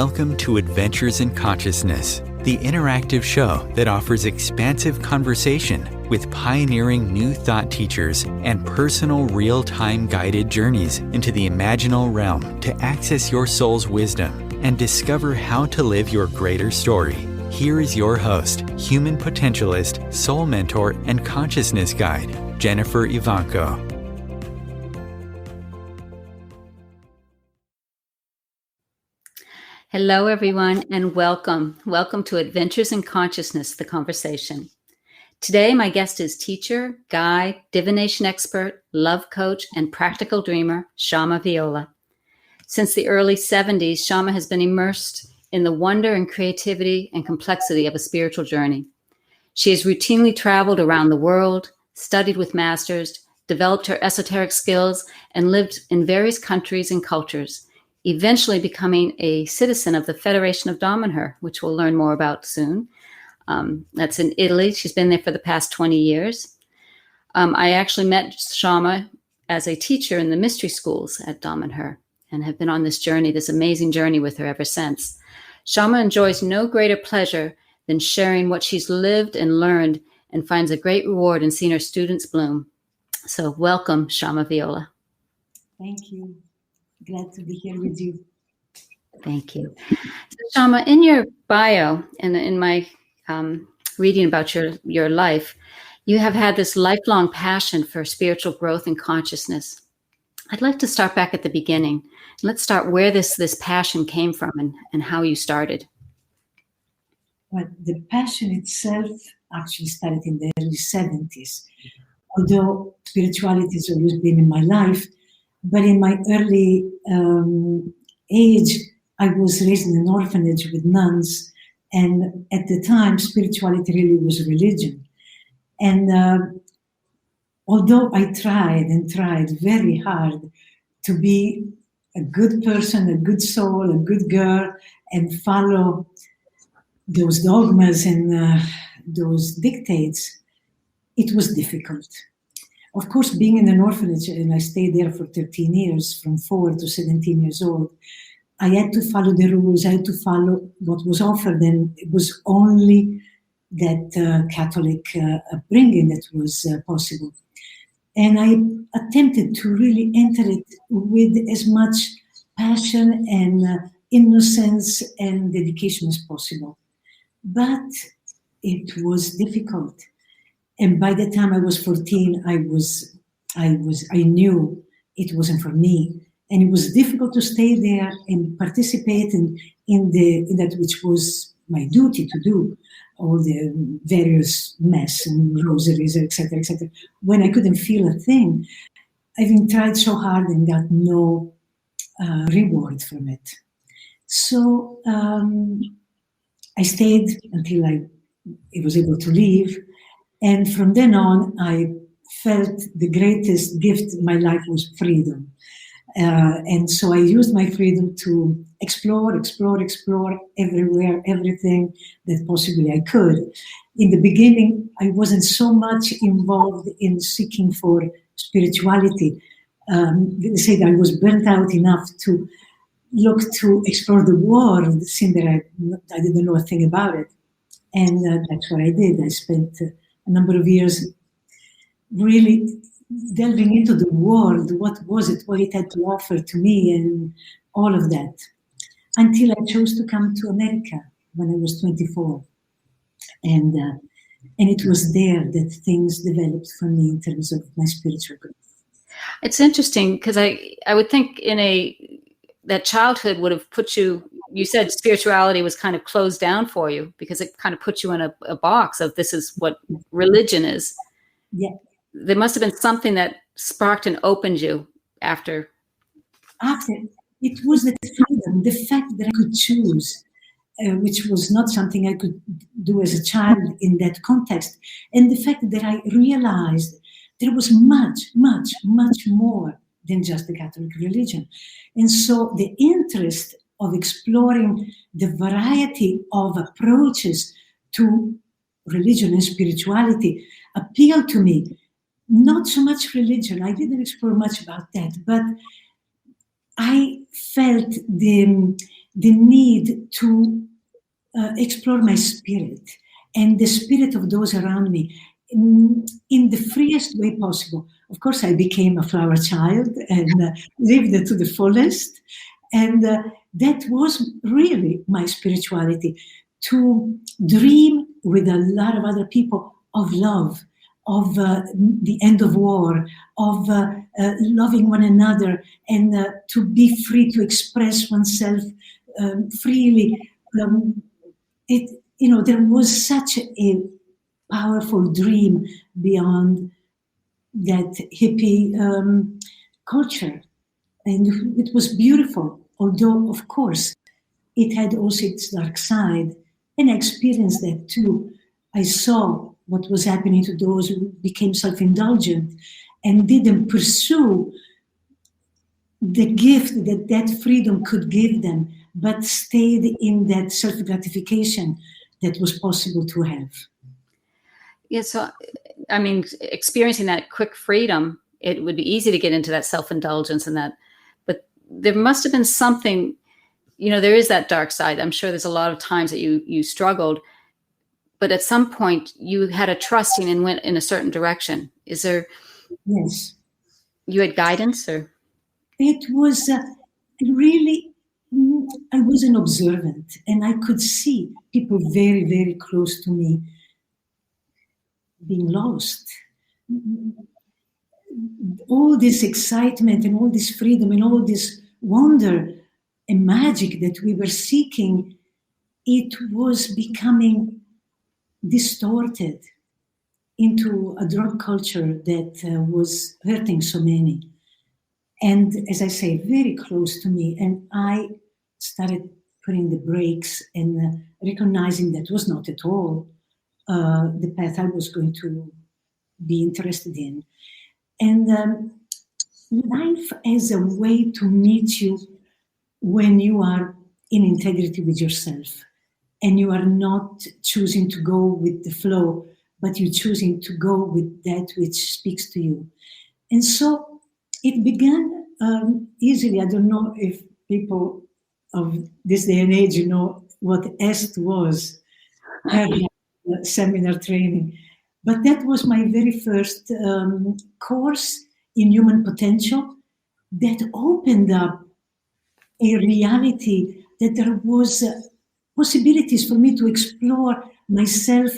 Welcome to Adventures in Consciousness, the interactive show that offers expansive conversation with pioneering new thought teachers and personal real-time guided journeys into the imaginal realm to access your soul's wisdom and discover how to live your greater story. Here is your host, human potentialist, soul mentor, and consciousness guide, Jennifer Evanko. Hello, everyone, and welcome. Welcome to Adventures in Consciousness, the conversation. Today, my guest is teacher, guide, divination expert, love coach, and practical dreamer, Shama Viola. Since the early 70s, Shama has been immersed in the wonder and creativity and complexity of a spiritual journey. She has routinely traveled around the world, studied with masters, developed her esoteric skills, and lived in various countries and cultures, eventually becoming a citizen of the Federation of Damanhur, which we'll learn more about soon. That's in Italy. She's been there for the past 20 years. I actually met Shama as a teacher in the mystery schools at Damanhur and have been on this journey, this amazing journey with her ever since. Shama enjoys no greater pleasure than sharing what she's lived and learned and finds a great reward in seeing her students bloom. So welcome, Shama Viola. Thank you. Glad to be here with you. Thank you. So, Shama, in your bio and in my reading about your life, you have had this lifelong passion for spiritual growth and consciousness. I'd like to start back at the beginning. Let's start where this passion came from and how you started. Well, the passion itself actually started in the early 70s. Although spirituality has always been in my life, but in my early age, I was raised in an orphanage with nuns. And at the time, spirituality really was religion. And although I tried very hard to be a good person, a good soul, a good girl, and follow those dogmas and those dictates, it was difficult. Of course, being in an orphanage, and I stayed there for 13 years, from 4 to 17 years old, I had to follow the rules, I had to follow what was offered, and it was only that Catholic upbringing that was possible. And I attempted to really enter it with as much passion and innocence and dedication as possible. But it was difficult. And by the time I was 14, I knew it wasn't for me. And it was difficult to stay there and participate in that which was my duty to do, all the various mass and rosaries, etc., when I couldn't feel a thing, having tried so hard and got no reward from it. So I stayed until I was able to leave. And from then on, I felt the greatest gift in my life was freedom. And so I used my freedom to explore everywhere, everything that possibly I could. In the beginning, I wasn't so much involved in seeking for spirituality. They said I was burnt out enough to look to explore the world, seeing that I didn't know a thing about it. And that's what I did. I spent a number of years really delving into the world, what was it, what it had to offer to me, and all of that, until I chose to come to America when I was 24. And it was there that things developed for me in terms of my spiritual growth. It's interesting because I would think that childhood would have put you said spirituality was kind of closed down for you because it kind of put you in a box of this is what religion is. Yeah. There must have been something that sparked and opened you after. It was the freedom, the fact that I could choose, which was not something I could do as a child in that context. And the fact that I realized there was much, much, much more than just the Catholic religion. And so the interest of exploring the variety of approaches to religion and spirituality appealed to me. Not so much religion. I didn't explore much about that, but I felt the need to explore my spirit and the spirit of those around me in the freest way possible. Of course, I became a flower child and lived it to the fullest. And that was really my spirituality, to dream with a lot of other people of love, of the end of war, of loving one another, and to be free to express oneself freely. There was such a powerful dream beyond that hippie culture. And it was beautiful, although, of course, it had also its dark side. And I experienced that too. I saw what was happening to those who became self-indulgent and didn't pursue the gift that freedom could give them, but stayed in that self-gratification that was possible to have. Yeah, so, I mean, experiencing that quick freedom, it would be easy to get into that self-indulgence and that, but there must have been something, there is that dark side. I'm sure there's a lot of times that you struggled, but at some point you had a trusting and went in a certain direction. Is there? Yes. You had guidance, or? It was really, I was an observant, and I could see people very, very close to me being lost. All this excitement and all this freedom and all this wonder and magic that we were seeking, it was becoming distorted into a drug culture that was hurting so many. And as I say, very close to me. And I started putting the brakes and recognizing that was not at all the path I was going to be interested in. And life as a way to meet you when you are in integrity with yourself and you are not choosing to go with the flow, but you're choosing to go with that which speaks to you. And so it began easily. I don't know if people of this day and age know what EST was, seminar training. But that was my very first course in human potential that opened up a reality that there was possibilities for me to explore myself,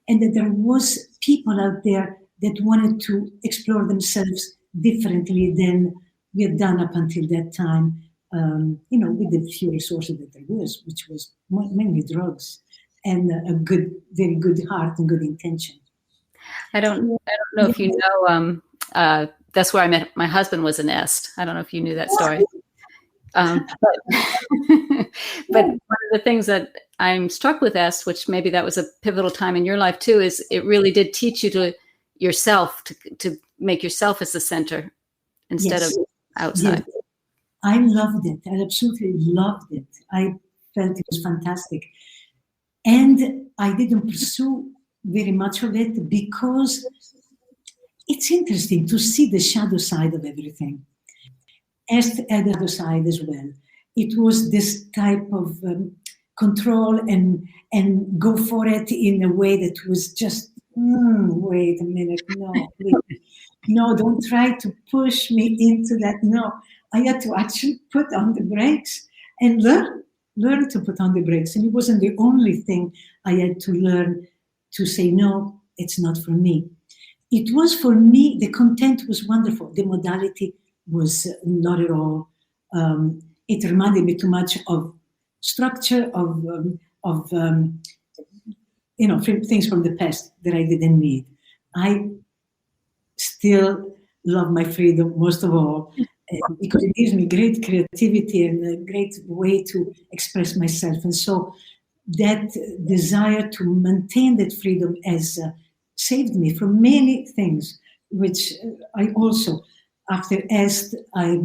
and that there was people out there that wanted to explore themselves differently than we had done up until that time, with the few resources that there was, which was mainly drugs and a good, very good heart and good intention. I don't know if you know, that's where I met my husband, was an EST. I don't know if you knew that story. But one of the things that I'm struck with EST, which maybe that was a pivotal time in your life too, is it really did teach you to yourself, to make yourself as the center instead of outside. Yes. I loved it. I absolutely loved it. I felt it was fantastic. And I didn't pursue very much of it because it's interesting to see the shadow side of everything. EST had the other side as well. It was this type of control and go for it in a way that was just, wait a minute, no, please. No, don't try to push me into that. No, I had to actually put on the brakes and learn to put on the brakes. And it wasn't the only thing I had to learn to say, no, it's not for me. It was for me, the content was wonderful. The modality was not at all. It reminded me too much of structure, of things from the past that I didn't need. I still love my freedom most of all because it gives me great creativity and a great way to express myself. And so that desire to maintain that freedom has saved me from many things, which I also, after EST, I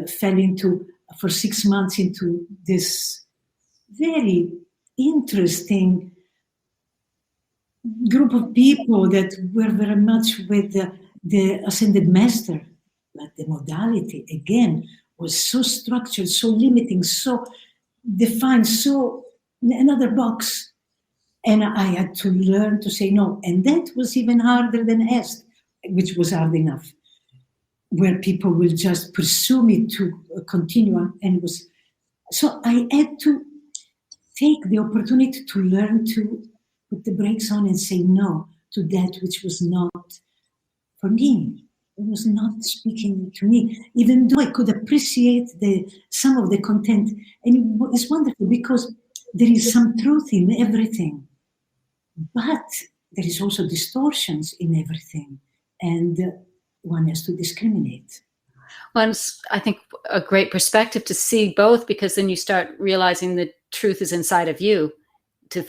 fell into, for 6 months, into this very interesting group of people that were very much with the Ascended Master. But the modality, again, was so structured, so limiting, so defined, so another box. And I had to learn to say no. And that was even harder than Est, which was hard enough, where people will just pursue me to continue on. And so I had to take the opportunity to learn to put the brakes on and say no to that which was not for me. It was not speaking to me, even though I could appreciate some of the content. And it's wonderful because there is some truth in everything, but there is also distortions in everything, and one has to discriminate. Well, it's, I think, a great perspective to see both, because then you start realizing the truth is inside of you to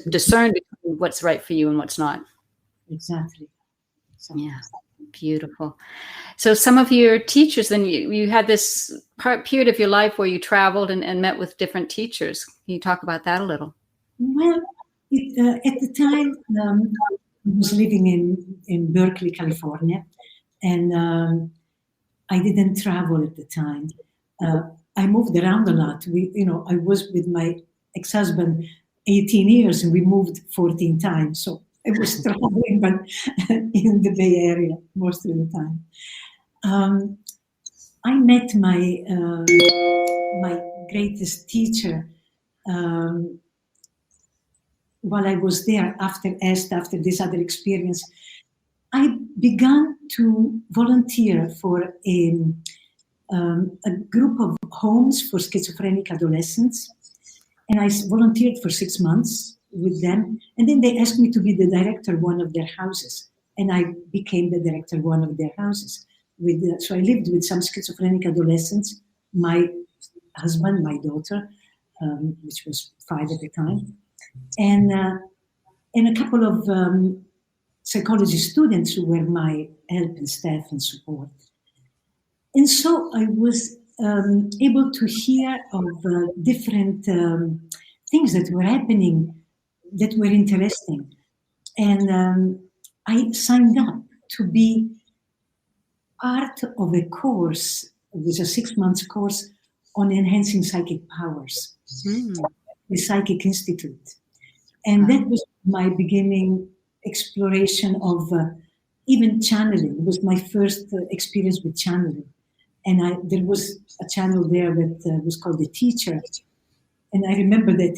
discern between what's right for you and what's not. Exactly. Yeah, beautiful. So some of your teachers, then you had this period of your life where you traveled and met with different teachers. Can you talk about that a little? Well, at the time, I was living in Berkeley, California, and I didn't travel at the time. I moved around a lot. I was with my ex-husband 18 years, and we moved 14 times. So I was traveling, but in the Bay Area most of the time. I met my greatest teacher while I was there after this other experience. I began to volunteer for a group of homes for schizophrenic adolescents. And I volunteered for 6 months with them. And then they asked me to be the director of one of their houses. And I became the director of one of their houses. So I lived with some schizophrenic adolescents, my husband, my daughter, which was 5 at the time, and a couple of psychology students who were my help and staff and support. And so I was able to hear of different things that were happening that were interesting. And I signed up to be part of a course. It was a 6-month course on enhancing psychic powers, the Psychic Institute. And that was my beginning exploration of even channeling. It was my first experience with channeling. And there was a channel there that was called The Teacher. And I remember that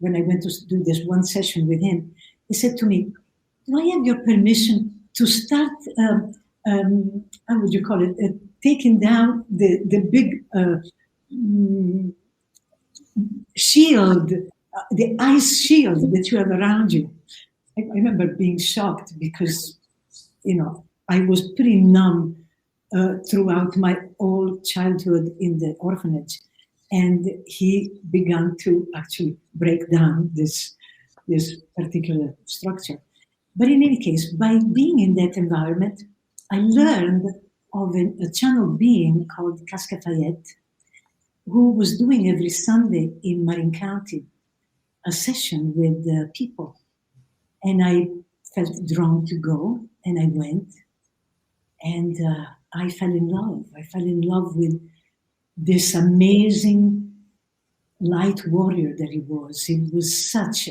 when I went to do this one session with him, he said to me, "Do I have your permission to start, how would you call it, taking down the big shield, the ice shield that you have around you?" I remember being shocked because, I was pretty numb throughout my whole childhood in the orphanage. And he began to actually break down this particular structure. But in any case, by being in that environment, I learned of a channel being called Casca Fayette, who was doing every Sunday in Marin County a session with people. And I felt drawn to go, and I went. And I fell in love. I fell in love with this amazing light warrior that he was. He was such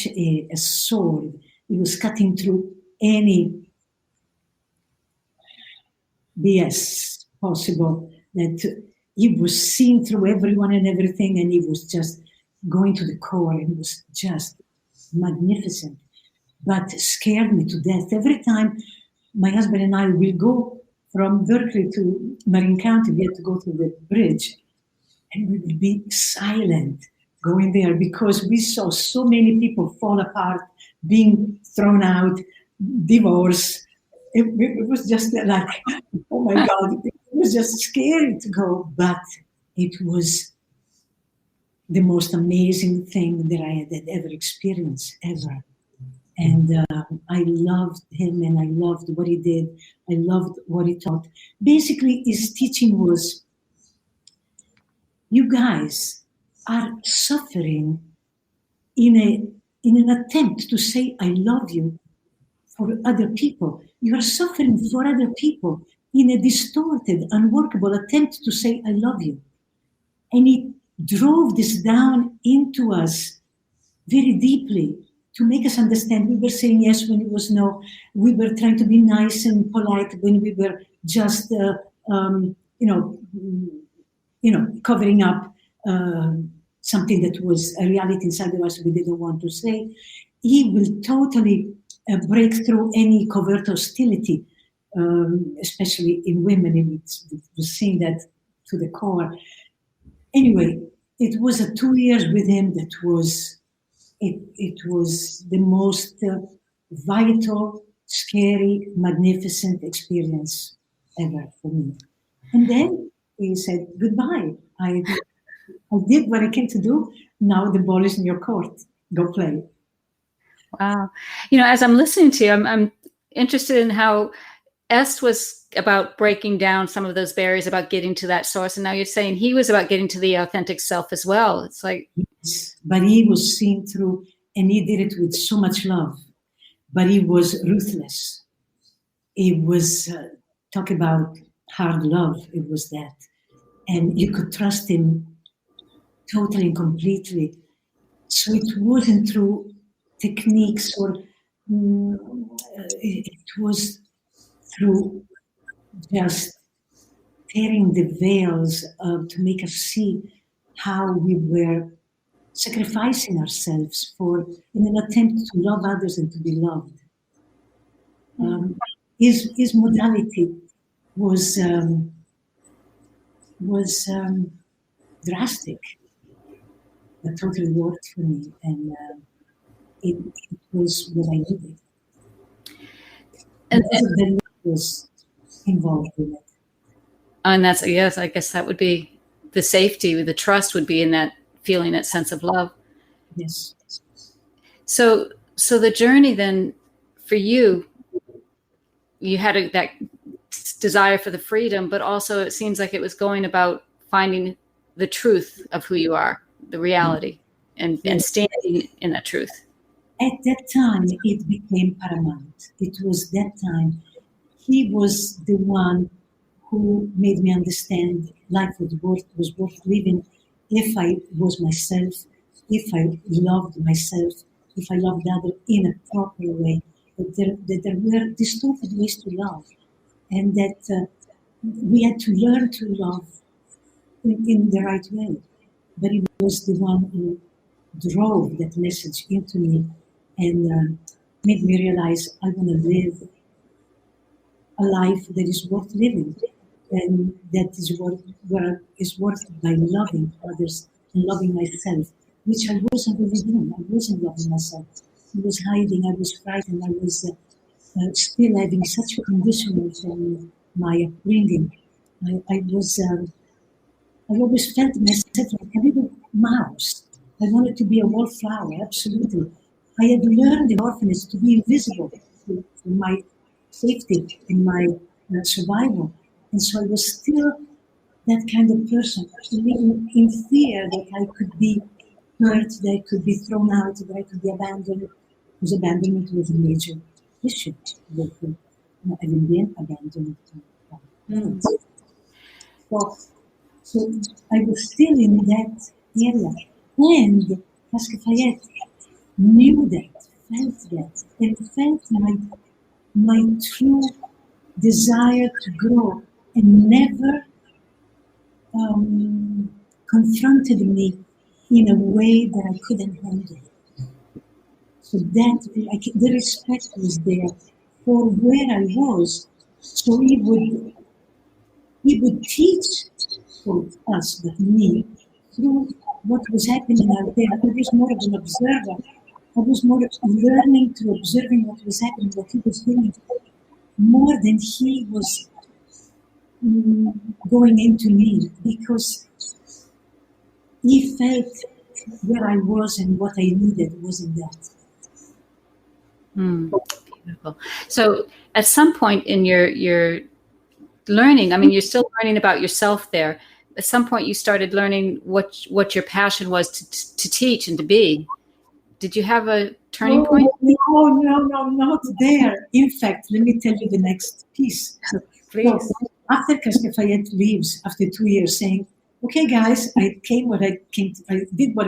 a sword. He was cutting through any BS possible. That he was seeing through everyone and everything, and he was just going to the core. It was just magnificent, but scared me to death. Every time my husband and I will go from Berkeley to Marin County, we had to go through the bridge, and we would be silent going there because we saw so many people fall apart, being thrown out, divorce. It was just like, oh my God, it was just scary to go, but it was the most amazing thing that I had ever experienced, ever. And I loved him, and I loved what he did. I loved what he taught. Basically, his teaching was, you guys are suffering in an attempt to say, I love you for other people. You are suffering for other people. in a distorted, unworkable attempt to say, I love you. And it drove this down into us very deeply to make us understand. We were saying yes when it was no. We were trying to be nice and polite when we were just, covering up something that was a reality inside of us we didn't want to say. He will totally break through any covert hostility, especially in women. It was seeing that to the core. Anyway, it was 2 years with him that was, it was the most vital, scary, magnificent experience ever for me. And then he said, goodbye. I did what I came to do. Now the ball is in your court. Go play. Wow. As I'm listening to you, I'm interested in how Est was about breaking down some of those barriers, about getting to that source. And now you're saying he was about getting to the authentic self as well. It's like... Yes, but he was seen through, and he did it with so much love. But he was ruthless. It was, talk about hard love, it was that. And you could trust him totally and completely. So it wasn't through techniques or it was through just tearing the veils to make us see how we were sacrificing ourselves in an attempt to love others and to be loved. His modality was drastic, but totally worked for me, and it was what I needed. And the was involved in it. And that's, yes, I guess that would be the safety, the trust would be in that feeling, that sense of love. Yes. So the journey then for you had that desire for the freedom, but also it seems like it was going about finding the truth of who you are, the reality, and standing in that truth. At that time, it became paramount. It was that time. He was the one who made me understand life was worth living if I was myself, if I loved myself, if I loved others in a proper way, that there were distorted ways to love, and that we had to learn to love in the right way. But he was the one who drove that message into me and made me realize I want to live a life that is worth living, and that is worth by loving others and loving myself, which I wasn't really doing. I wasn't loving myself. I was hiding. I was frightened. I was still having such a conditioning from my upbringing. I always felt myself like a little mouse. I wanted to be a wallflower, absolutely. I had learned in orphanage to be invisible for my safety and my survival. And so I was still that kind of person, living in fear that I could be hurt, that I could be thrown out, that I could be abandoned. Because abandonment was a major issue with having been abandoned. So I was still in that area. And Pascal Fayette knew that, felt that, and felt my true desire to grow, and never confronted me in a way that I couldn't handle. So that the respect was there for where I was. So he would teach for us, but me, through what was happening out there. I was more of an observer. I was more learning to observing what was happening, what he was doing, more than he was going into me, because he felt where I was and what I needed wasn't that. Beautiful. So at some point in your learning, I mean, you're still learning about yourself there. At some point you started learning what your passion was to teach and to be. Did you have a turning point? No, not there. In fact, let me tell you the next piece. Please. So, After Cascafayette leaves after 2 years, saying, "Okay, guys, I did what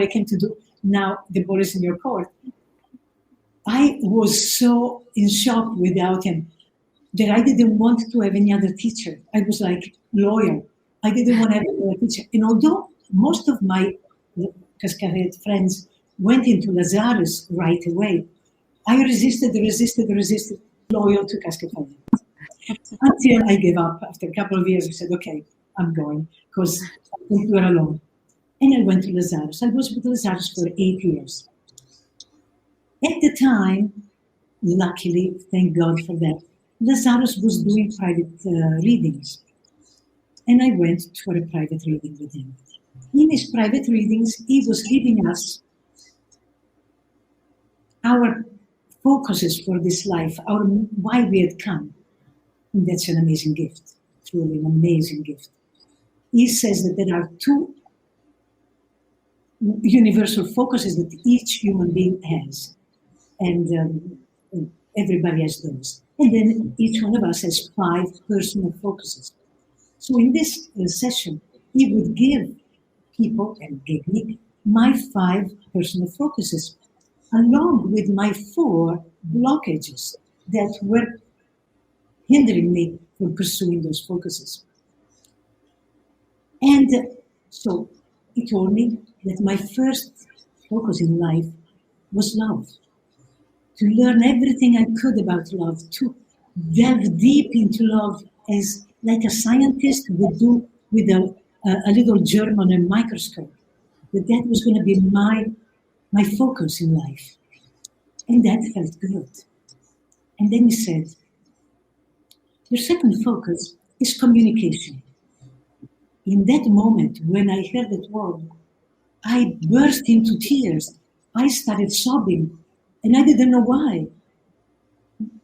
I came to do. Now the ball is in your court." I was so in shock without him that I didn't want to have any other teacher. I was like loyal. I didn't want to have another teacher. And although most of my Cascafayette friends went into Lazarus right away, I resisted, loyal to Cascafayette. Until I gave up. After a couple of years, I said, "Okay, I'm going," because I think we're alone. And I went to Lazarus. I was with Lazarus for 8 years. At the time, luckily, thank God for that, Lazarus was doing private readings. And I went for a private reading with him. In his private readings, he was giving us our focuses for this life, why we had come. And that's an amazing gift, truly an amazing gift. He says that there are two universal focuses that each human being has. And everybody has those. And then each one of us has 5 personal focuses. So in this session, he would give people, and gave me, my 5 personal focuses, along with my 4 blockages that were hindering me from pursuing those focuses. And so he told me that my first focus in life was love. To learn everything I could about love, to delve deep into love as like a scientist would do with a little germ on a microscope. That was going to be my focus in life. And that felt good. And then he said, "Your second focus is communication." In that moment, when I heard that word, I burst into tears. I started sobbing, and I didn't know why.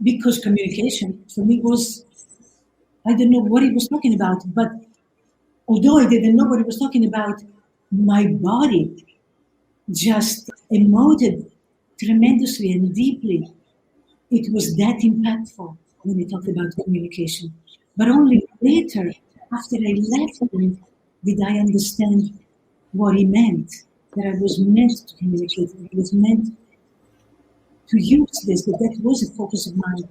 Because communication for me was, I didn't know what he was talking about, but although I didn't know what he was talking about, my body just emoted tremendously and deeply. It was that impactful when he talked about communication. But only later, after I left him, did I understand what he meant, that I was meant to communicate, that I was meant to use this, that was a focus of mine.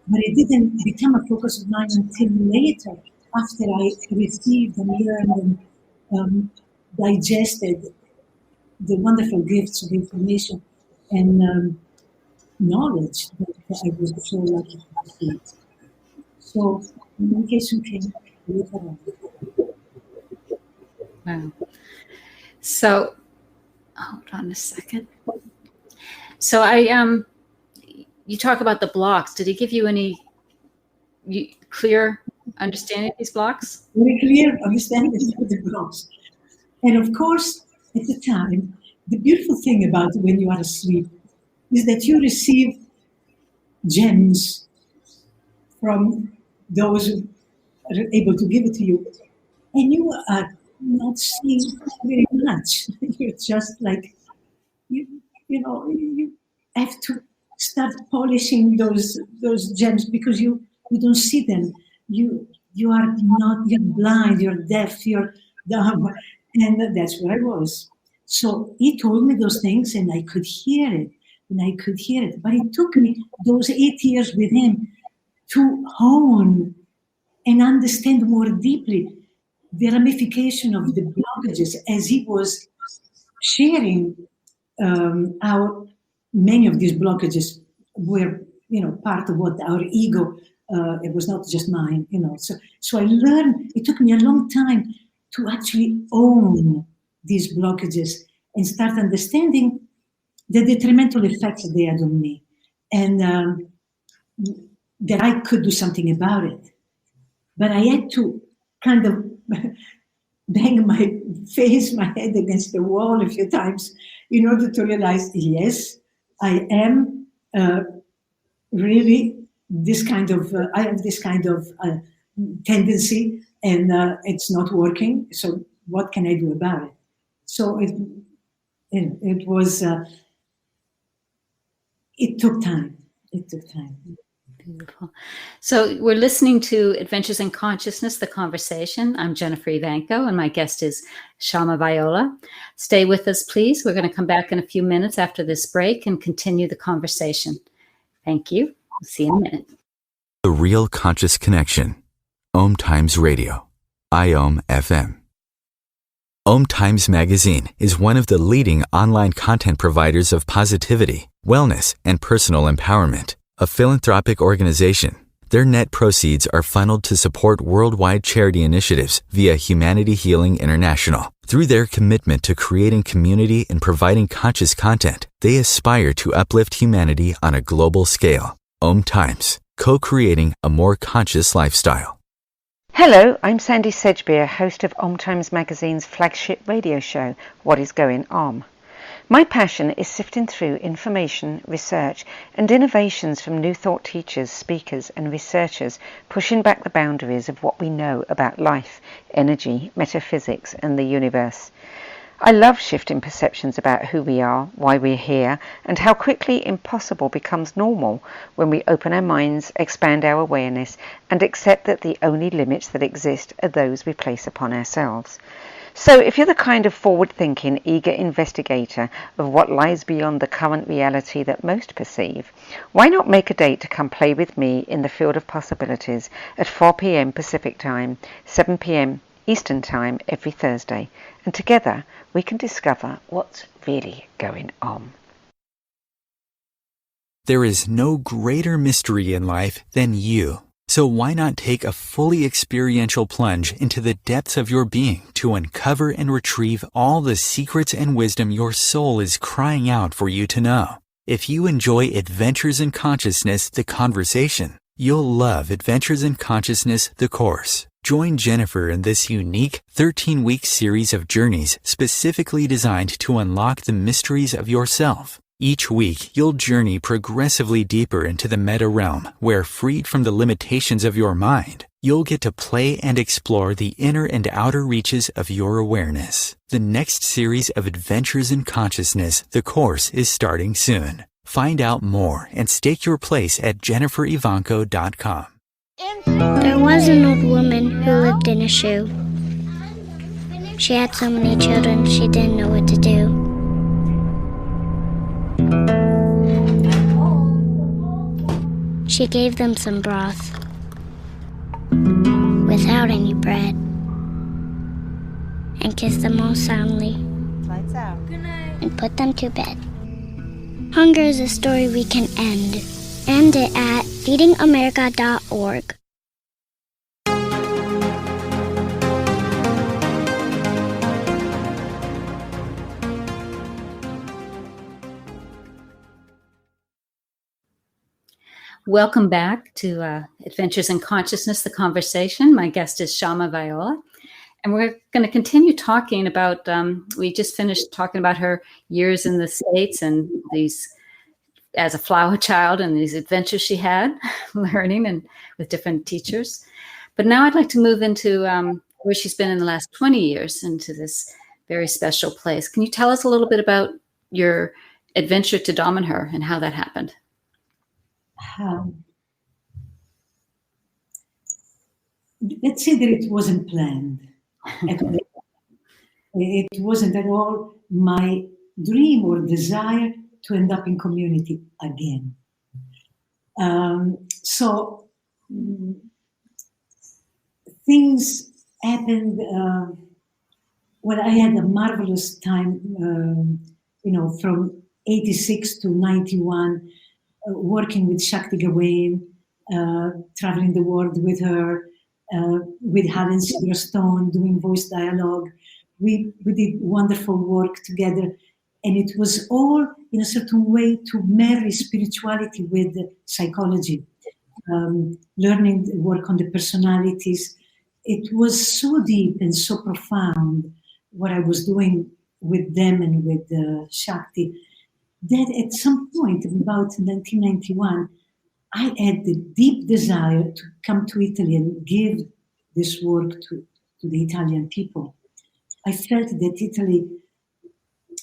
But it didn't become a focus of mine until later, after I received and learned and digested the wonderful gifts of information and knowledge that I was so lucky to receive. So communication came later on. Wow. So, hold on a second. So you talk about the blocks. Did he give you any clear understanding of these blocks? Very clear understanding of the blocks. And of course, at the time, the beautiful thing about when you are asleep is that you receive gems from those who are able to give it to you. And you are not seeing very much. You're just like, you have to start polishing those gems because you don't see them. You are not, you're blind, you're deaf, you're dumb. And that's where I was. So he told me those things and I could hear it. But it took me those 8 years with him to hone and understand more deeply the ramification of the blockages as he was sharing how many of these blockages were, part of what our ego, it was not just mine, So I learned, it took me a long time to actually own these blockages and start understanding the detrimental effects they had on me, and that I could do something about it. But I had to kind of bang my head against the wall a few times in order to realize, yes, I am really I have this kind of tendency, and it's not working. So what can I do about it? So it was, it took time. Beautiful. So we're listening to Adventures in Consciousness, the conversation. I'm Jennifer Evanko, and my guest is Shama Viola. Stay with us, please. We're going to come back in a few minutes after this break and continue the conversation. Thank you. We'll see you in a minute. The Real Conscious Connection. OMTimes Radio. IOM FM. OMTimes Magazine is one of the leading online content providers of positivity, wellness, and personal empowerment. A philanthropic organization, their net proceeds are funneled to support worldwide charity initiatives via Humanity Healing International. Through their commitment to creating community and providing conscious content, they aspire to uplift humanity on a global scale. OMTimes, co-creating a more conscious lifestyle. Hello, I'm Sandy Sedgbeer, host of OMTimes Magazine's flagship radio show, What is Going On? My passion is sifting through information, research, and innovations from new thought teachers, speakers, and researchers, pushing back the boundaries of what we know about life, energy, metaphysics, and the universe. I love shifting perceptions about who we are, why we're here, and how quickly impossible becomes normal when we open our minds, expand our awareness, and accept that the only limits that exist are those we place upon ourselves. So if you're the kind of forward-thinking, eager investigator of what lies beyond the current reality that most perceive, why not make a date to come play with me in the field of possibilities at 4 p.m. Pacific Time, 7 p.m. Eastern Time every Thursday, and together we can discover what's really going on. There is no greater mystery in life than you. So why not take a fully experiential plunge into the depths of your being to uncover and retrieve all the secrets and wisdom your soul is crying out for you to know? If you enjoy Adventures in Consciousness, the conversation, you'll love Adventures in Consciousness, the course. Join Jennifer in this unique 13-week series of journeys specifically designed to unlock the mysteries of yourself. Each week, you'll journey progressively deeper into the meta realm, where, freed from the limitations of your mind, you'll get to play and explore the inner and outer reaches of your awareness. The next series of Adventures in Consciousness, the course, is starting soon. Find out more and stake your place at jenniferevanko.com. There was an old woman who lived in a shoe. She had so many children she didn't know what to do. She gave them some broth without any bread and kissed them all soundly. Lights out. Good night. And put them to bed. Hunger is a story we can end. End it at feedingamerica.org. Welcome back to Adventures in Consciousness, the conversation. My guest is Shama Viola, and we're going to continue talking about, we just finished talking about her years in the States and these, as a flower child, and these adventures she had learning and with different teachers. But now I'd like to move into where she's been in the last 20 years, into this very special place. Can you tell us a little bit about your adventure to Damanhur and how that happened? Let's say that it wasn't planned. It wasn't at all my dream or desire to end up in community again. So things happened. Well, I had a marvelous time, from 86 to 91, working with Shakti Gawain, traveling the world with her, with Helen Silverstone, doing voice dialogue. We did wonderful work together. And it was all in a certain way to marry spirituality with psychology, learning the work on the personalities. It was so deep and so profound what I was doing with them and with Shakti, that at some point, about 1991, I had the deep desire to come to Italy and give this work to the Italian people. I felt that Italy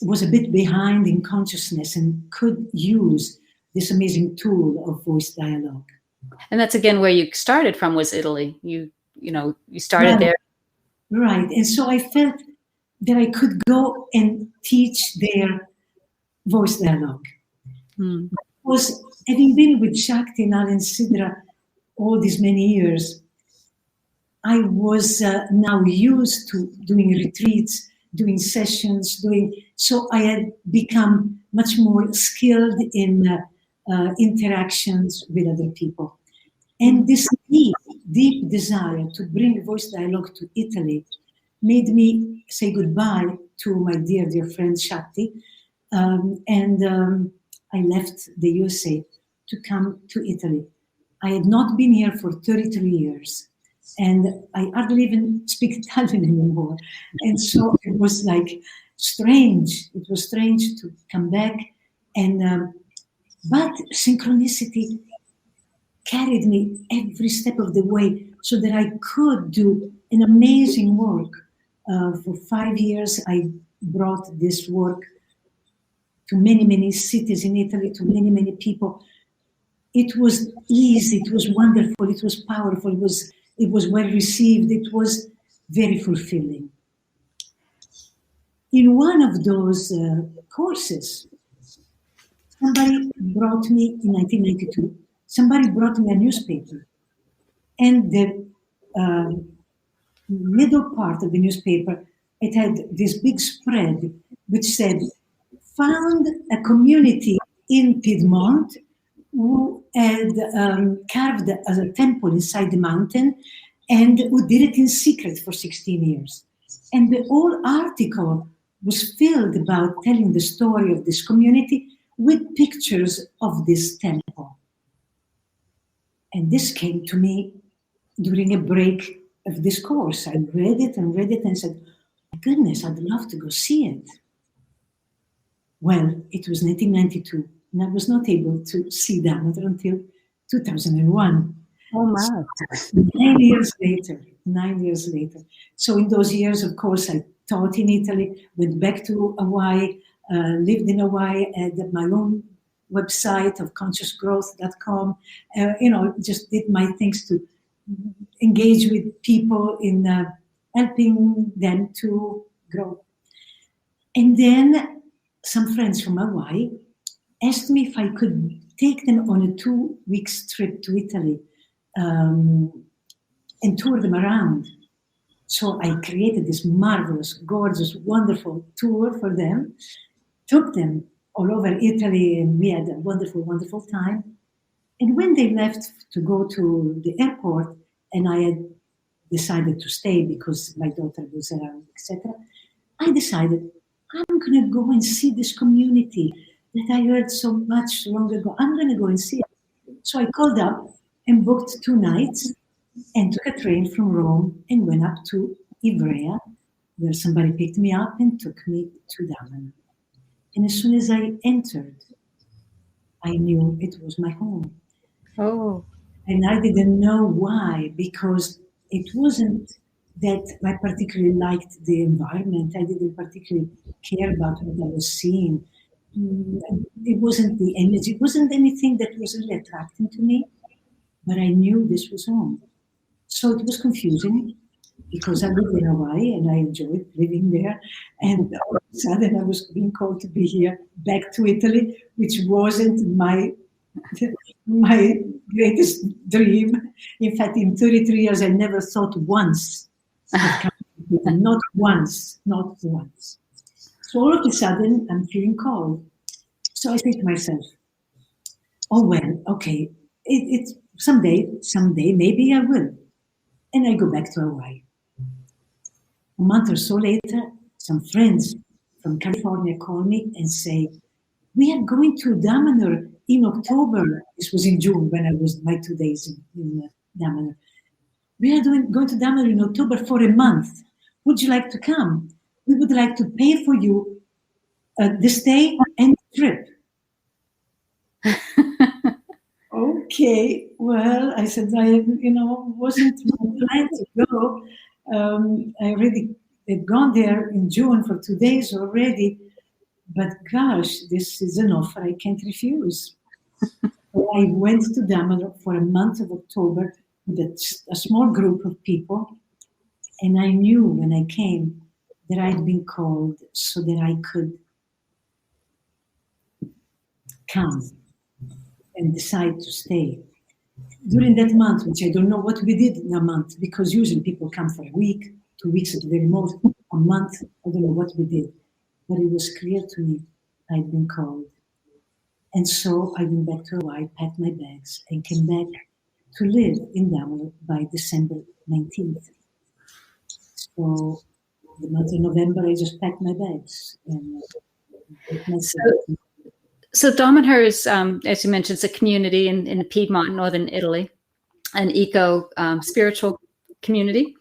was a bit behind in consciousness and could use this amazing tool of voice dialogue. And that's again where you started from, was Italy. You started there. Right. And so I felt that I could go and teach their voice dialogue. Because having been with Shakti, Nal, and Sidra all these many years, I was now used to doing retreats, doing sessions, so I had become much more skilled in interactions with other people. And this deep desire to bring voice dialogue to Italy made me say goodbye to my dear, dear friend Shakti. I left the USA to come to Italy. I had not been here for 33 years. And I hardly even speak Italian anymore. And so it was like strange. It was strange to come back. But synchronicity carried me every step of the way so that I could do an amazing work. For 5 years, I brought this work to many, many cities in Italy, to many, many people. It was easy, it was wonderful, it was powerful, it was well received, it was very fulfilling. In one of those courses, somebody brought me, in 1992, somebody brought me a newspaper. And the middle part of the newspaper, it had this big spread which said, found a community in Piedmont who had carved a temple inside the mountain and who did it in secret for 16 years. And the whole article was filled about telling the story of this community with pictures of this temple. And this came to me during a break of this course. I read it and said, my goodness, I'd love to go see it. Well, it was 1992, and I was not able to see Damanhur until 2001. Oh my! So 9 years later. So in those years, of course, I taught in Italy, went back to Hawaii, lived in Hawaii, had my own website of consciousgrowth.com. Just did my things to engage with people in helping them to grow. And then some friends from Hawaii asked me if I could take them on a 2 weeks trip to Italy and tour them around. So I created this marvelous, gorgeous, wonderful tour for them, took them all over Italy, and we had a wonderful, wonderful time. And when they left to go to the airport, and I had decided to stay because my daughter was around, etc., I decided I'm going to go and see this community that I heard so much long ago. I'm going to go and see it. So I called up and booked 2 nights and took a train from Rome and went up to Ivrea, where somebody picked me up and took me to Damanhur. And as soon as I entered, I knew it was my home. Oh. And I didn't know why, because it wasn't that I particularly liked the environment. I didn't particularly care about what I was seeing. It wasn't the energy. It wasn't anything that was really attracting to me, but I knew this was home. So it was confusing because I lived in Hawaii and I enjoyed living there. And all of a sudden I was being called to be here back to Italy, which wasn't my greatest dream. In fact, in 33 years, I never thought once of coming, not once. So all of a sudden, I'm feeling called. So I say to myself, oh, well, okay, it's someday, maybe I will. And I go back to Hawaii. A month or so later, some friends from California call me and say, we are going to Damanhur in October. This was in June when I was my 2 days in Damanhur. We are going to Damanhur in October for a month. Would you like to come? We would like to pay for you the stay and the trip. Okay, well, I said, wasn't my plan to go. I already had gone there in June for 2 days already. But gosh, this is an offer I can't refuse. So I went to Damanhur for a month of October with a small group of people, and I knew when I came that I'd been called so that I could come and decide to stay. During that month, which I don't know what we did in a month, because usually people come for a week, 2 weeks at the very most, a month, I don't know what we did. But it was clear to me I'd been called. And so I went back to Hawaii, packed my bags, and came back to live in Damanhur by December 19th. So the month of November, I just packed my bags. And So Damanhur is, as you mentioned, it's a community in Piedmont, northern Italy, an spiritual community.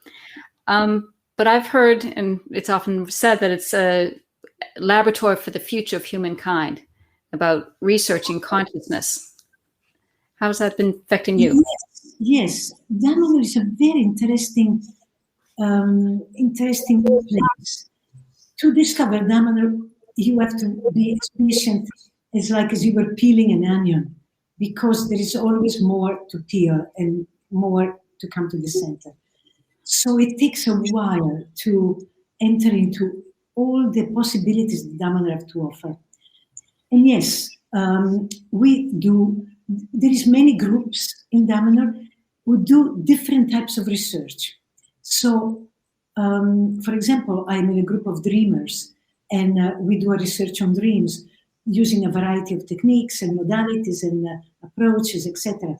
But I've heard, and it's often said, that it's a laboratory for the future of humankind, about researching consciousness. How's that been affecting you? Yes. Damanhur is a very interesting place. To discover Damanhur, you have to be as patient as you were peeling an onion, because there is always more to peel and more to come to the center. So it takes a while to enter into all the possibilities that Damanhur have to offer. And yes, there is many groups in Damanhur who do different types of research. So, for example, I'm in a group of dreamers, and we do a research on dreams using a variety of techniques and modalities and approaches, etc.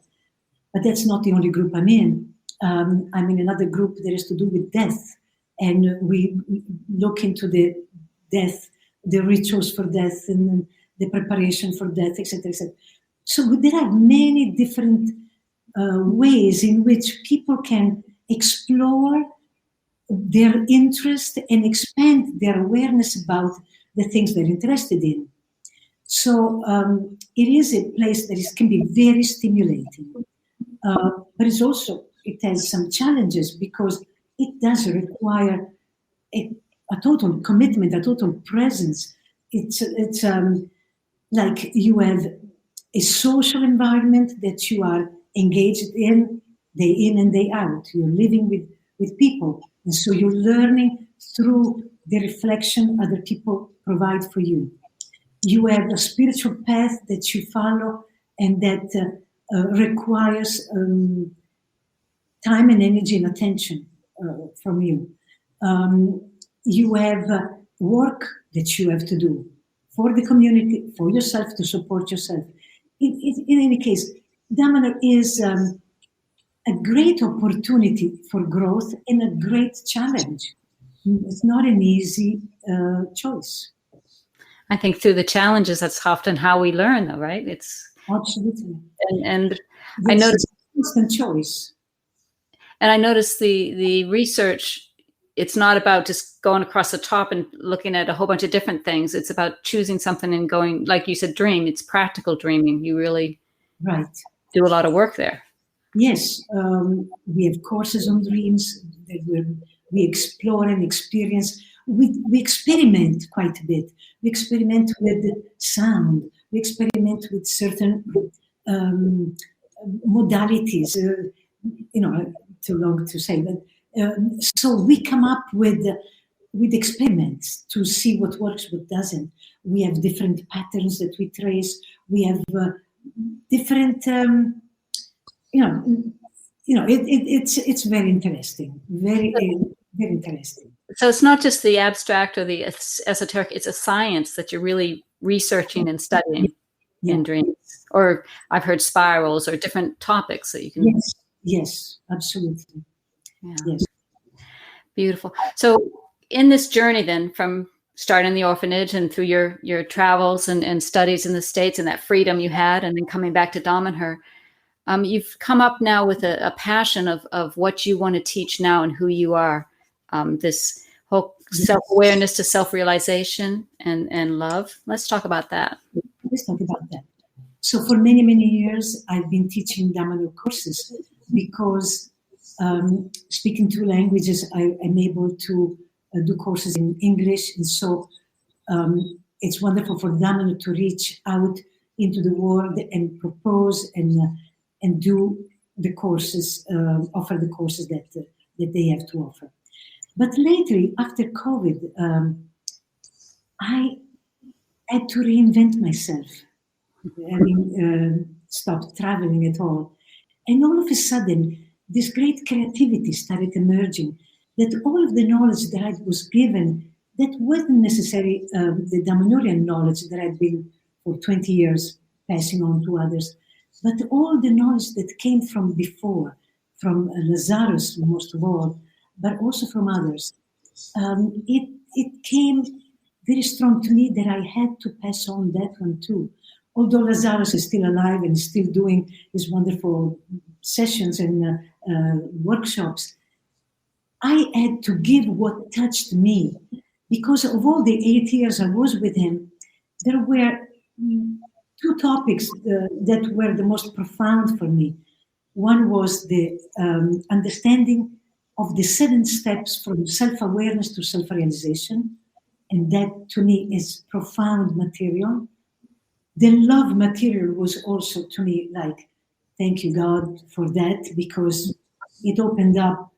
But that's not the only group I'm in. I'm in another group that has to do with death, and we look into the death, the rituals for death, and the preparation for death, etc., etc. So there are many different ways in which people can explore their interest and expand their awareness about the things they're interested in. So it is a place that can be very stimulating, but it has some challenges, because it does require a total commitment, a total presence. It's like you have a social environment that you are engaged in and day out. You're living with people, and so you're learning through the reflection other people provide for you. You have a spiritual path that you follow, and that requires time and energy and attention from you. You have work that you have to do for the community, for yourself, to support yourself. In any case, Damanhur is a great opportunity for growth and a great challenge. It's not an easy choice. I think through the challenges, that's often how we learn, though, right? It's absolutely. And I noticed constant choice. And I noticed the research. It's not about just going across the top and looking at a whole bunch of different things. It's about choosing something and going, like you said, dream. It's practical dreaming. You really do a lot of work there. Yes, we have courses on dreams that we explore and experience. We experiment quite a bit. We experiment with sound. We experiment with certain modalities. Too long to say, but so we come up with experiments to see what works, what doesn't. We have different patterns that we trace. We have different, it's very interesting, very interesting. So it's not just the abstract or the esoteric, it's a science that you're really researching and studying in dreams. Or I've heard spirals or different topics that you can... Yes, absolutely. Yeah. Yes. Beautiful. So in this journey then, from starting the orphanage and through your travels and studies in the States and that freedom you had, and then coming back to Damanhur, you've come up now with a passion of what you want to teach now and who you are. This whole self-awareness to self-realization and love. Let's talk about that. Let's talk about that. So for many, many years, I've been teaching Damanhur courses because speaking two languages, I am able to do courses in English. And so it's wonderful for Damanhur to reach out into the world and propose and do the courses, offer the courses that they have to offer. But lately, after COVID, I had to reinvent myself, having stopped traveling at all. And all of a sudden, this great creativity started emerging, that all of the knowledge that I was given, that wasn't necessarily the Damanhurian knowledge that I'd been for 20 years passing on to others, but all the knowledge that came from before, from Lazarus most of all, but also from others, it came very strong to me that I had to pass on that one too. Although Lazarus is still alive and still doing his wonderful sessions and workshops, I had to give what touched me. Because of all the 8 years I was with him, there were two topics that were the most profound for me. One was the understanding of the 7 steps from self-awareness to self-realization. And that to me is profound material. The love material was also to me like, thank you God for that, because it opened up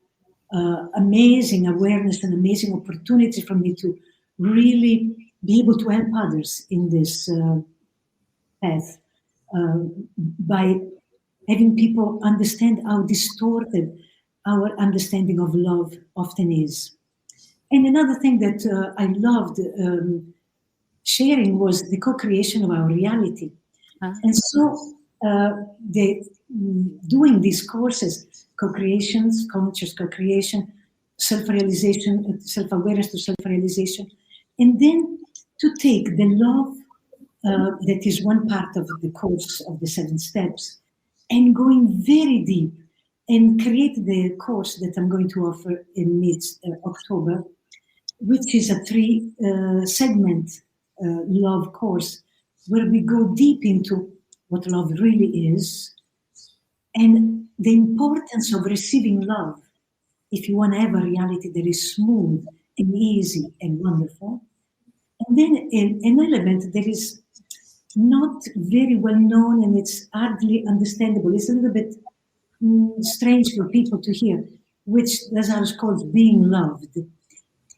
amazing awareness and amazing opportunity for me to really be able to help others in this path by having people understand how distorted our understanding of love often is. And another thing that I loved sharing was the co-creation of our reality. And so doing these courses, co-creations, conscious co-creation, self-realization, self-awareness to self-realization, and then to take the love that is one part of the course of the 7 steps and going very deep and create the course that I'm going to offer in mid-October, which is a 3-segment love course where we go deep into what love really is and the importance of receiving love if you want to have a reality that is smooth and easy and wonderful. And then an element that is not very well known and it's hardly understandable. It's a little bit strange for people to hear, which Lazarus calls being loved.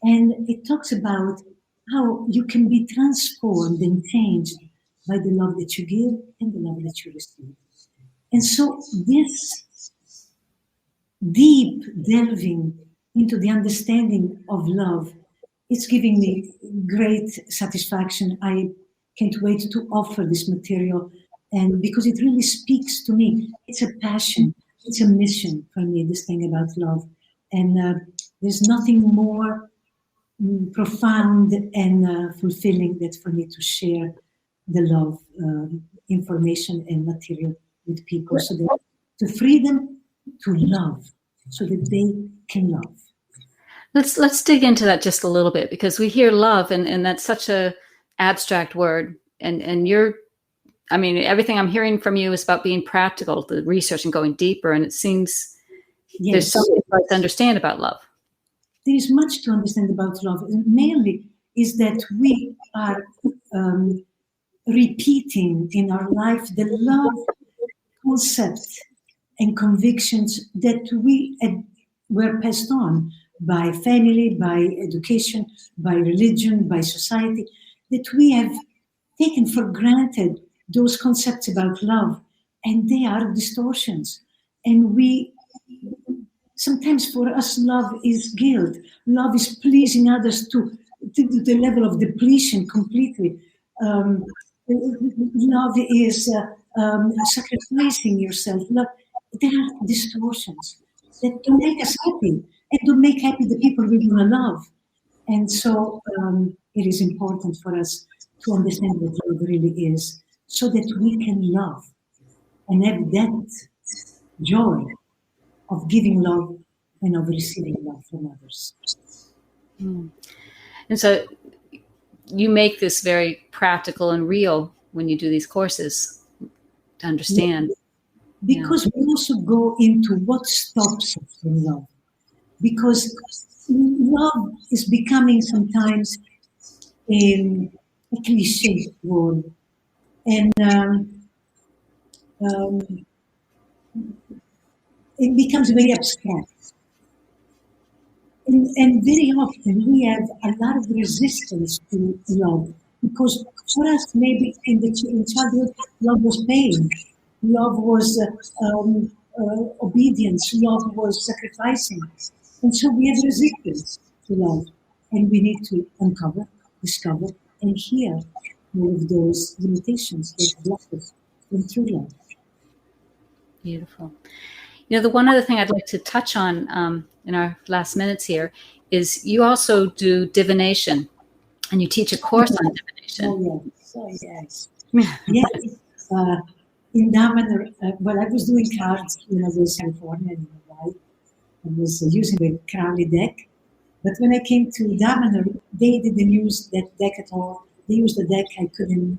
And it talks about how you can be transformed and changed by the love that you give and the love that you receive. And so this deep delving into the understanding of love, it's giving me great satisfaction. I can't wait to offer this material, and because it really speaks to me. It's a passion, it's a mission for me, this thing about love. And there's nothing more profound and fulfilling that for me to share the love information and material with people, so that to free them to love, so that they can love. Let's dig into that just a little bit, because we hear love and that's such a abstract word, and you're, I mean, everything I'm hearing from you is about being practical, the research and going deeper, and it seems there's something to understand about love. There is much to understand about love, and mainly is that we are repeating in our life the love concept and convictions that we were passed on by family, by education, by religion, by society, that we have taken for granted those concepts about love, and they are distortions. And we, sometimes for us, love is guilt. Love is pleasing others to the level of depletion completely. Love is sacrificing yourself. Love, there are distortions that don't make us happy and don't make happy the people we want to love. And so it is important for us to understand what love really is, so that we can love and have that joy of giving love and of receiving love from others. And so you make this very practical and real when you do these courses to understand. Because we also go into what stops us from love. Because love is becoming sometimes a cliche word. And it becomes very abstract. And very often we have a lot of resistance to love, because for us, maybe in childhood, love was pain, love was obedience, love was sacrificing. And so we have resistance to love. And we need to uncover, discover, and heal all of those limitations that block us from true love. Beautiful. The one other thing I'd like to touch on in our last minutes here is you also do divination, and you teach a course on divination. Oh, yes. Yes. In Damanhur, I was doing cards when I was in California in Hawaii. I was using the Crowley deck. But when I came to Damanhur, they didn't use that deck at all. They used a deck I couldn't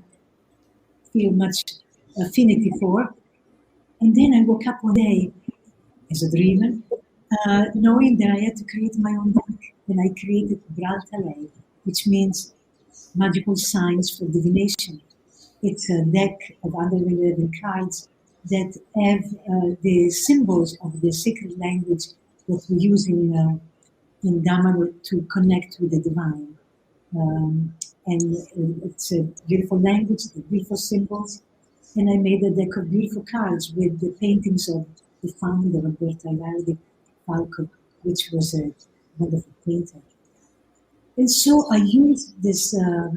feel much affinity for. And then I woke up one day as a dreamer, knowing that I had to create my own deck. And I created Braltalei, which means magical signs for divination. It's a deck of 111 cards that have the symbols of the sacred language that we use in Damanhur to connect with the divine. And it's a beautiful language, the beautiful symbols. And I made a deck of beautiful cards with the paintings of the founder, Roberta Evanko, which was a wonderful painter. And so I use this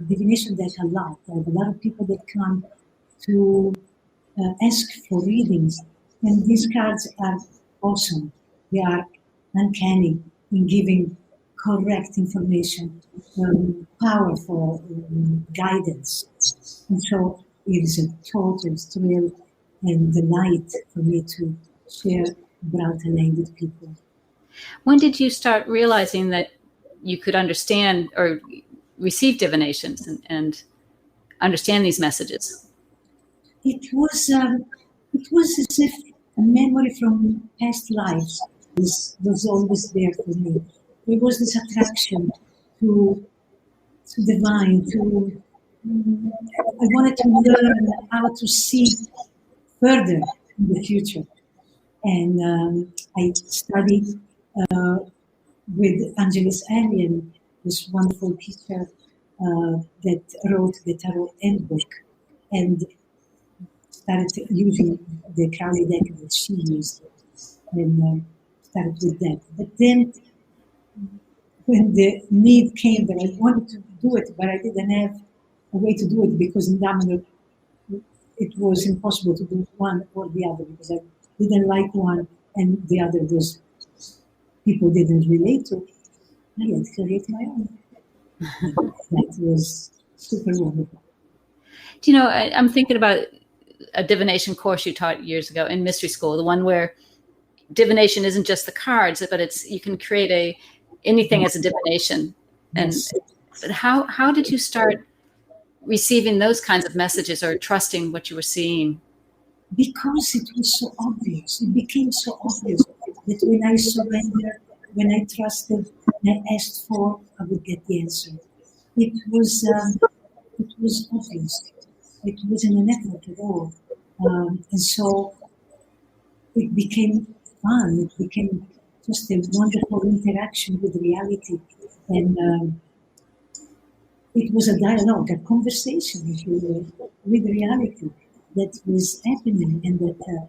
divination deck a lot. I have a lot of people that come to ask for readings. And these cards are awesome. They are uncanny in giving correct information, powerful guidance. And so it is a total thrill and delight for me to share Braltalei with people. When did you start realizing that you could understand or receive divinations and understand these messages? It was as if a memory from past lives was always there for me. There was this attraction to divine, I wanted to learn how to see further in the future. And I studied with Angeles Alien, this wonderful teacher that wrote the Tarot Handbook, and started using the Crowley deck that she used, and started with that. But then, when the need came that I wanted to do it, but I didn't have a way to do it, because in Damanhur it was impossible to do one or the other, because I didn't like one and the other was people didn't relate to. I had to create my own. That was super wonderful. I'm thinking about a divination course you taught years ago in mystery school, the one where divination isn't just the cards, but you can create anything as a divination. Yes. But how did you start receiving those kinds of messages or trusting what you were seeing? Because it was so obvious. It became so obvious that when I surrendered, when I trusted, and I asked for, I would get the answer. It was obvious. It wasn't an effort at all. And so it became fun. It became just a wonderful interaction with reality. And it was a dialogue, a conversation with reality that was happening, and that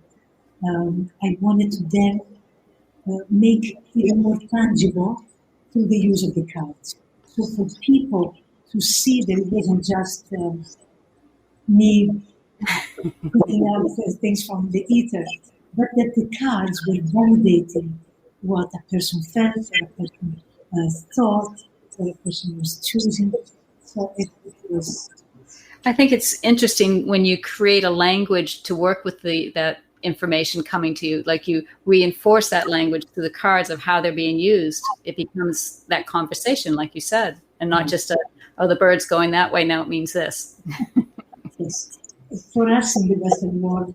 I wanted to then make even more tangible through the use of the cards. So for people to see that it wasn't just me putting out things from the ether, but that the cards were validating what a person felt, what a person thought, what a person was choosing. So it was. I think it's interesting when you create a language to work with that information coming to you, like you reinforce that language through the cards of how they're being used. It becomes that conversation, like you said, and not just the bird's going that way, now it means this. Yes. For us in the Western world,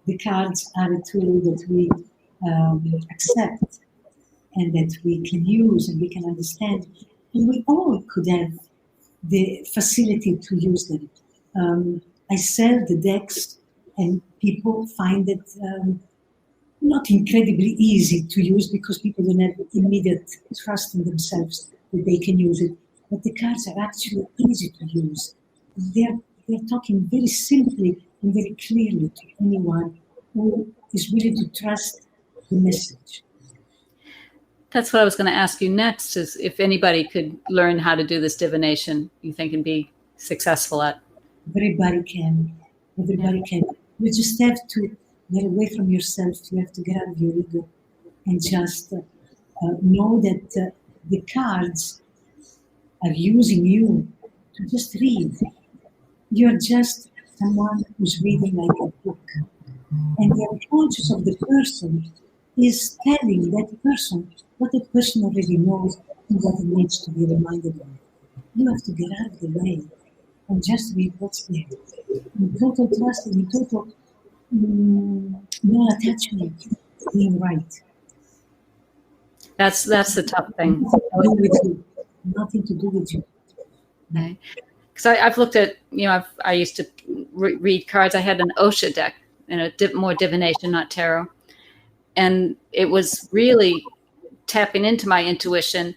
the cards are a tool that we accept and that we can use and we can understand. And we all could have the facility to use them. I sell the decks, and people find it not incredibly easy to use because people don't have immediate trust in themselves that they can use it. But the cards are actually easy to use. They're talking very simply and very clearly to anyone who is willing to trust the message. That's what I was going to ask you next, is if anybody could learn how to do this divination, you think, and be successful at. Everybody can. Everybody can. You just have to get away from yourself. You have to get out of your ego and just know that the cards are using you to just read. You're just someone who's reading like a book. And the unconscious of the person is telling that person what that person already knows and what it needs to be reminded of. You have to get out of the way and just read what's there. In total trust and in total no attachment, being right. That's the tough thing. Nothing to do with you. Okay. Because I've looked at, I used to read cards. I had an Osha deck and more divination, not tarot. And it was really tapping into my intuition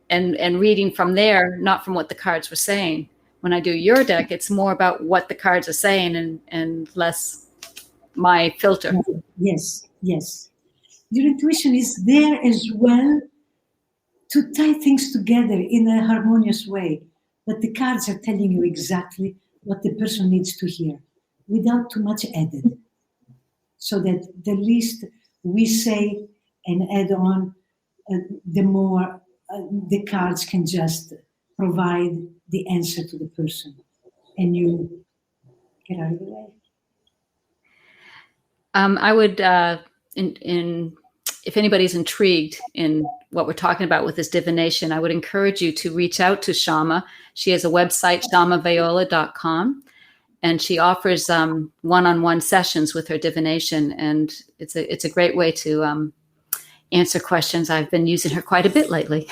and reading from there, not from what the cards were saying. When I do your deck, it's more about what the cards are saying and less my filter. Yes. Your intuition is there as well to tie things together in a harmonious way. But the cards are telling you exactly what the person needs to hear without too much added. So that the least we say and add on, the more the cards can just provide the answer to the person. And you get out of the way. I would, if anybody's intrigued in what we're talking about with this divination, I would encourage you to reach out to Shama. She has a website, shamaviola.com, and she offers one-on-one sessions with her divination, and it's a great way to answer questions. I've been using her quite a bit lately.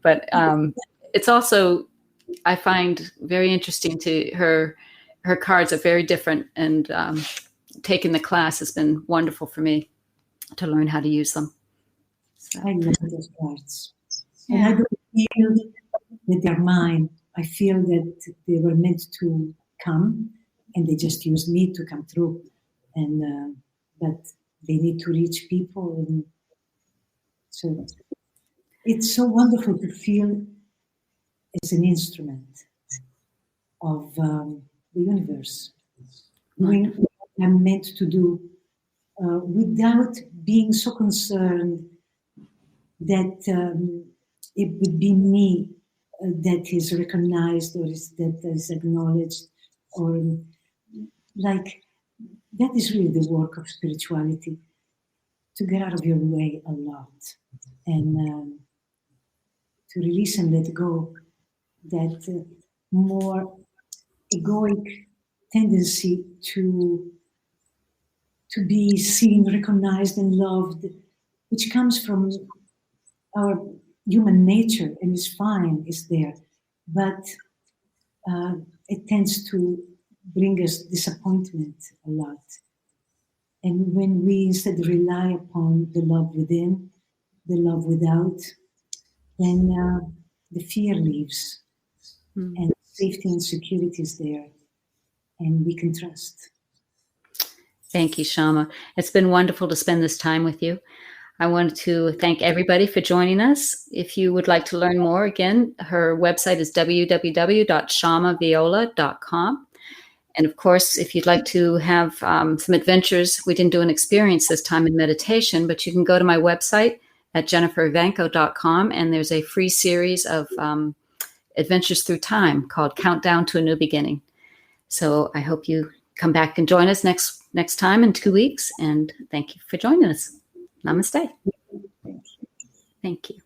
But it's also, I find, very interesting to her cards are very different, and taking the class has been wonderful for me to learn how to use them. So. I love those cards. Yeah. And I don't feel that they're mine. I feel that they were meant to come and they just use me to come through. And but they need to reach people. And so it's so wonderful to feel as an instrument of the universe, doing what I'm meant to do without being so concerned that it would be me that is recognized or that is acknowledged, or like that is really the work of spirituality, to get out of your way a lot and to release and let go that more egoic tendency to be seen, recognized, and loved, which comes from our human nature and is fine, is there, but it tends to bring us disappointment a lot. And when we instead rely upon the love within, the love without, then the fear leaves, and safety and security is there, and we can trust. Thank you, Shama. It's been wonderful to spend this time with you. I want to thank everybody for joining us. If you would like to learn more, again, her website is www.shamaviola.com. And of course, if you'd like to have some adventures, we didn't do an experience this time in meditation, but you can go to my website at jenniferevanko.com, and there's a free series of adventures through time called Countdown to a New Beginning. So I hope you come back and join us next time in 2 weeks. And thank you for joining us. Namaste. Thank you.